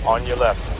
On your left.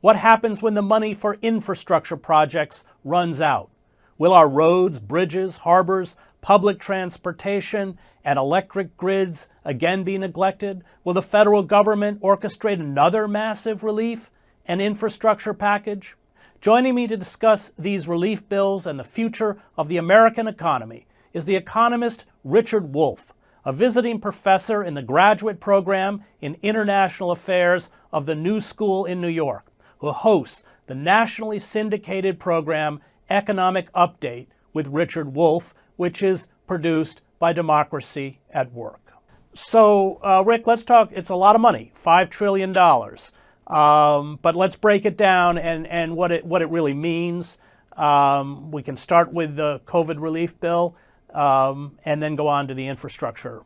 What happens when the money for infrastructure projects runs out? Will our roads, bridges, harbors, public transportation, and electric grids again be neglected? Will the federal government orchestrate another massive relief and infrastructure package? Joining me to discuss these relief bills and the future of the American economy is the economist Richard Wolff, a visiting professor in the graduate program in international affairs of the New School in New York, who hosts the nationally syndicated program Economic Update with Richard Wolff, which is produced by Democracy at Work. So, Rick, let's talk. It's a lot of money, $5 trillion. But let's break it down and what it really means. We can start with the COVID relief bill and then go on to the infrastructure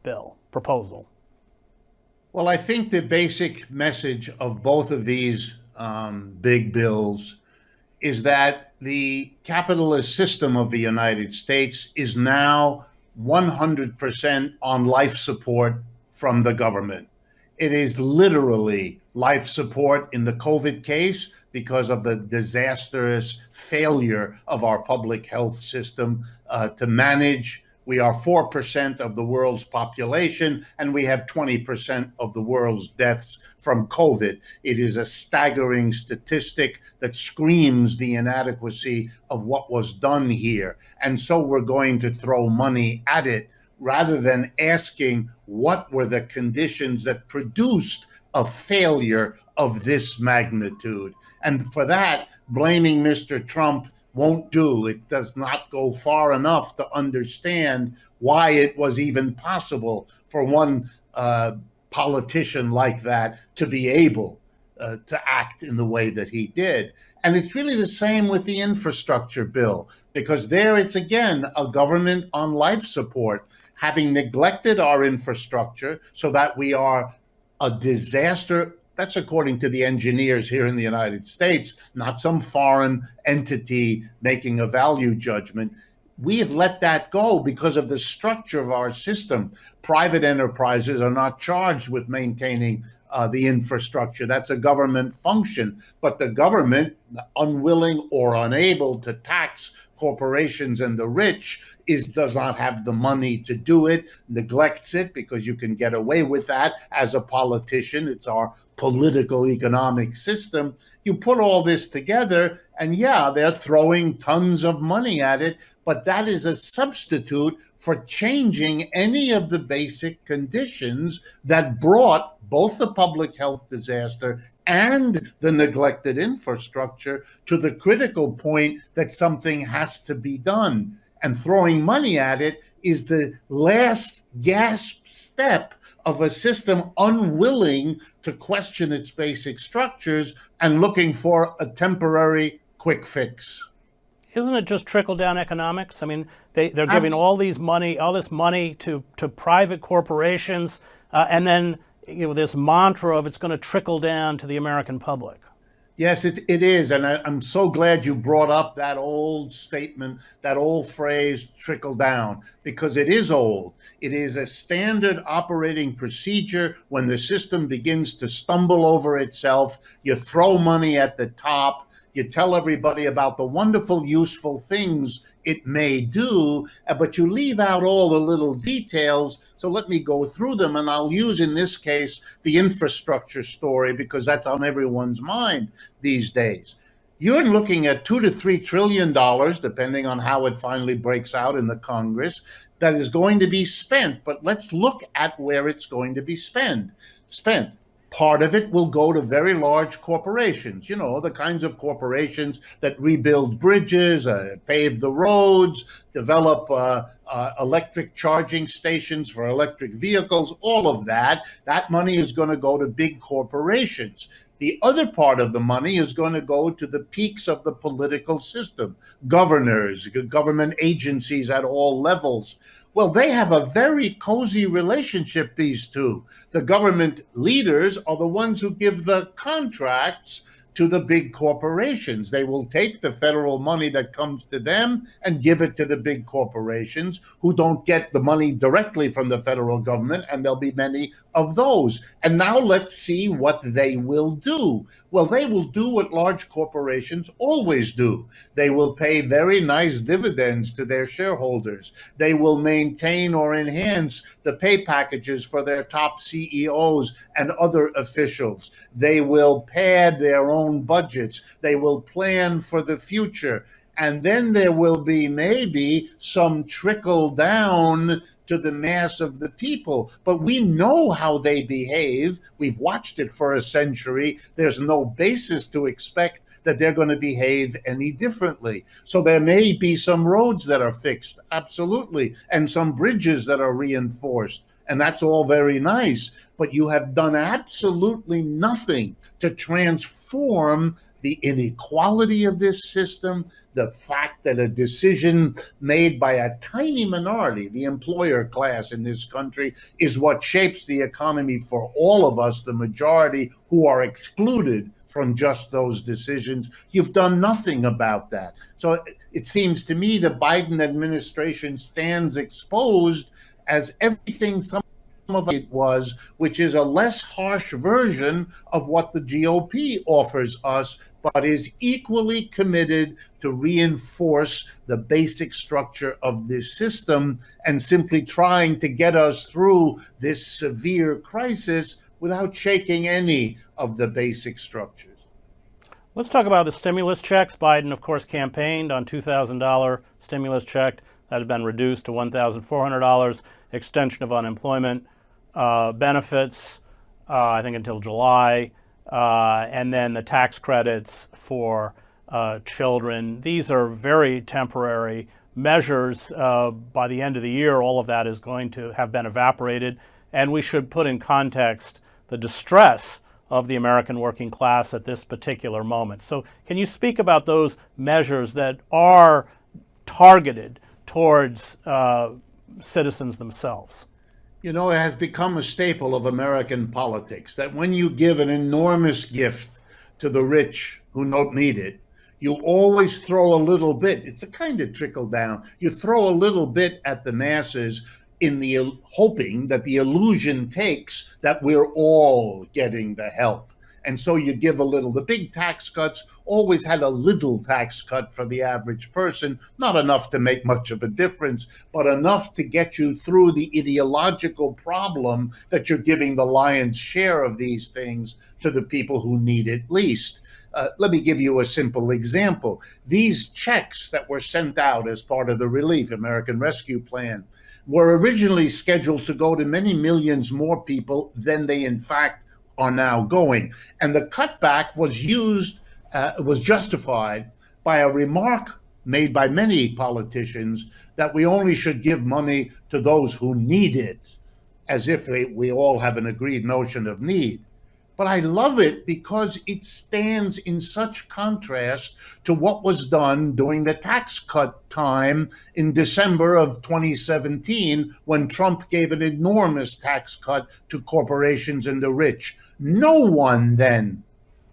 bill proposal. Well, I think the basic message of both of these big bills is that the capitalist system of the United States is now 100% on life support from the government. It is literally life support in the COVID case because of the disastrous failure of our public health system to manage. We are 4% of the world's population, and we have 20% of the world's deaths from COVID. It is a staggering statistic that screams the inadequacy of what was done here. And so we're going to throw money at it rather than asking what were the conditions that produced a failure of this magnitude. And for that, blaming Mr. Trump won't do. It does not go far enough to understand why it was even possible for one politician like that to be able to act in the way that he did. And it's really the same with the infrastructure bill, because there it's again a government on life support, having neglected our infrastructure so that we are a disaster. That's according to the engineers here in the United States, not some foreign entity making a value judgment. We have let that go because of the structure of our system. Private enterprises are not charged with maintaining the infrastructure. That's a government function. But the government, unwilling or unable to tax corporations and the rich, does not have the money to do it, neglects it because you can get away with that as a politician. It's our political economic system. You put all this together and yeah, they're throwing tons of money at it, but that is a substitute for changing any of the basic conditions that brought both the public health disaster and the neglected infrastructure to the critical point that something has to be done. And throwing money at it is the last gasp step of a system unwilling to question its basic structures and looking for a temporary quick fix. Isn't it just trickle-down economics? I mean, they're giving all this money to private corporations, and then this mantra of it's going to trickle down to the American public. Yes, it is. And I'm so glad you brought up that old statement, that old phrase, trickle down, because it is old. It is a standard operating procedure. When the system begins to stumble over itself, you throw money at the top. You tell everybody about the wonderful, useful things it may do, but you leave out all the little details. So let me go through them, and I'll use, in this case, the infrastructure story, because that's on everyone's mind these days. You're looking at $2 to $3 trillion, depending on how it finally breaks out in the Congress, that is going to be spent. But let's look at where it's going to be spent. Part of it will go to very large corporations, the kinds of corporations that rebuild bridges, pave the roads, develop electric charging stations for electric vehicles, all of that. That money is going to go to big corporations. The other part of the money is going to go to the peaks of the political system, governors, government agencies at all levels. Well, they have a very cozy relationship, these two. The government leaders are the ones who give the contracts to the big corporations. They will take the federal money that comes to them and give it to the big corporations who don't get the money directly from the federal government, and there'll be many of those. And now let's see what they will do. Well, they will do what large corporations always do. They will pay very nice dividends to their shareholders. They will maintain or enhance the pay packages for their top CEOs and other officials. They will pad their own budgets. They will plan for the future. And then there will be maybe some trickle down to the mass of the people. But we know how they behave. We've watched it for a century. There's no basis to expect that they're going to behave any differently. So there may be some roads that are fixed, absolutely, and some bridges that are reinforced. And that's all very nice, but you have done absolutely nothing to transform the inequality of this system, the fact that a decision made by a tiny minority, the employer class in this country, is what shapes the economy for all of us, the majority who are excluded from just those decisions. You've done nothing about that. So it seems to me the Biden administration stands exposed as everything some of it was, which is a less harsh version of what the GOP offers us, but is equally committed to reinforce the basic structure of this system and simply trying to get us through this severe crisis without shaking any of the basic structures. Let's talk about the stimulus checks. Biden, of course, campaigned on $2,000 stimulus check that had been reduced to $1,400, extension of unemployment benefits, I think until July, and then the tax credits for children. These are very temporary measures. By the end of the year, all of that is going to have been evaporated, and we should put in context the distress of the American working class at this particular moment. So can you speak about those measures that are targeted towards citizens themselves? It has become a staple of American politics that when you give an enormous gift to the rich who don't need it, you always throw a little bit. It's a kind of trickle down. You throw a little bit at the masses in the hoping that the illusion takes that we're all getting the help. And so you give a little. The big tax cuts always had a little tax cut for the average person, not enough to make much of a difference, but enough to get you through the ideological problem that you're giving the lion's share of these things to the people who need it least. Let me give you a simple example. These checks that were sent out as part of the Relief American Rescue Plan were originally scheduled to go to many millions more people than they in fact are now going. And the cutback was justified by a remark made by many politicians that we only should give money to those who need it, as if we all have an agreed notion of need. But I love it because it stands in such contrast to what was done during the tax cut time in December of 2017, when Trump gave an enormous tax cut to corporations and the rich. No one then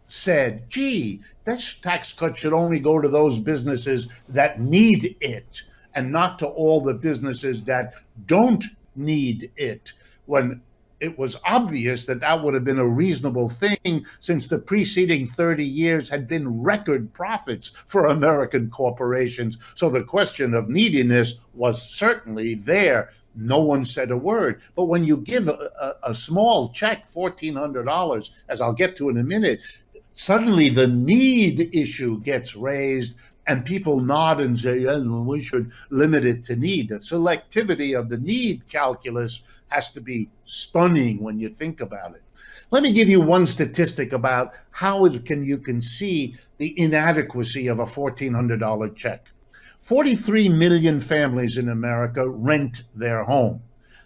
said, gee, this tax cut should only go to those businesses that need it and not to all the businesses that don't need it, when it was obvious that that would have been a reasonable thing, since the preceding 30 years had been record profits for American corporations. So the question of neediness was certainly there. No one said a word. But when you give a small check, $1,400, as I'll get to in a minute, suddenly the need issue gets raised, and people nod and say, yeah, we should limit it to need. The selectivity of the need calculus has to be stunning when you think about it. Let me give you one statistic about how you can see the inadequacy of a $1,400 check. 43 million families in America rent their home.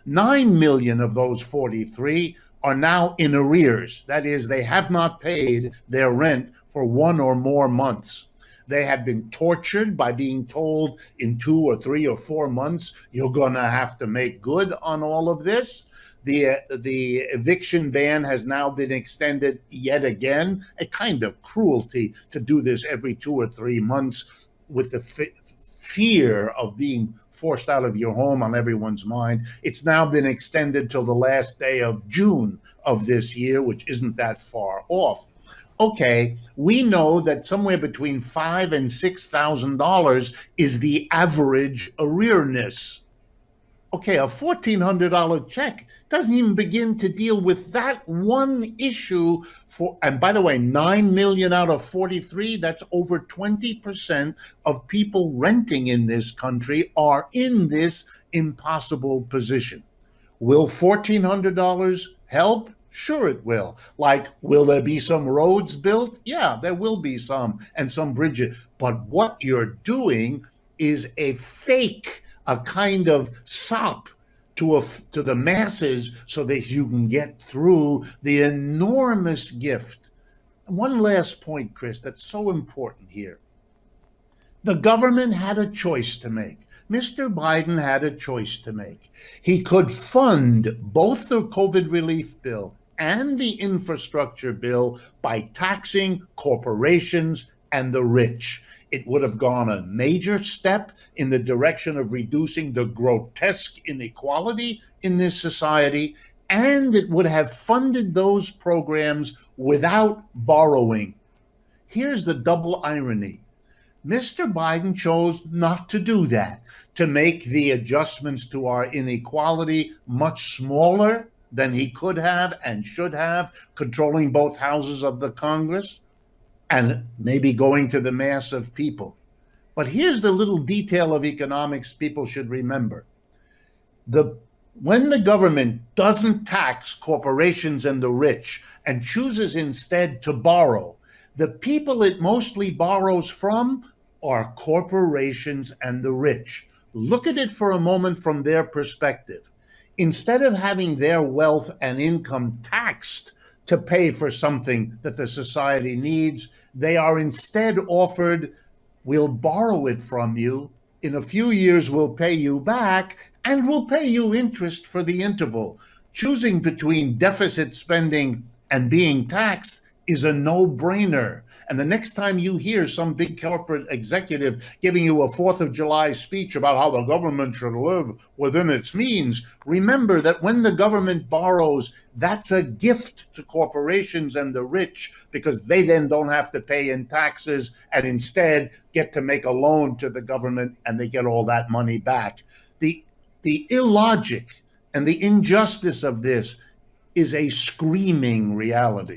9 million of those 43 are now in arrears. That is, they have not paid their rent for 1 or more months. They had been tortured by being told in 2 or 3 or 4 months, you're going to have to make good on all of this. The eviction ban has now been extended yet again, a kind of cruelty to do this every 2 or 3 months with the fear of being forced out of your home on everyone's mind. It's now been extended till the last day of June of this year, which isn't that far off. Okay, we know that somewhere between $5,000 and $6,000 is the average arrearness. Okay, a $1,400 check doesn't even begin to deal with that one issue and by the way, 9 million out of 43, that's over 20% of people renting in this country are in this impossible position. Will $1,400 help? Sure it will. Like, will there be some roads built? Yeah, there will be some, and some bridges. But what you're doing is a fake, a kind of sop to the masses so that you can get through the enormous gift. One last point, Chris, that's so important here. The government had a choice to make. Mr. Biden had a choice to make. He could fund both the COVID relief bill and the infrastructure bill by taxing corporations and the rich. It would have gone a major step in the direction of reducing the grotesque inequality in this society, and it would have funded those programs without borrowing. Here's the double irony. Mr. Biden chose not to do that, to make the adjustments to our inequality much smaller than he could have and should have, controlling both houses of the Congress and maybe going to the mass of people. But here's the little detail of economics people should remember. When the government doesn't tax corporations and the rich and chooses instead to borrow, the people it mostly borrows from are corporations and the rich. Look at it for a moment from their perspective. Instead of having their wealth and income taxed to pay for something that the society needs, they are instead offered, we'll borrow it from you, in a few years we'll pay you back, and we'll pay you interest for the interval. Choosing between deficit spending and being taxed is a no-brainer. And the next time you hear some big corporate executive giving you a 4th of July speech about how the government should live within its means, remember that when the government borrows, that's a gift to corporations and the rich, because they then don't have to pay in taxes and instead get to make a loan to the government and they get all that money back. The illogic and the injustice of this is a screaming reality.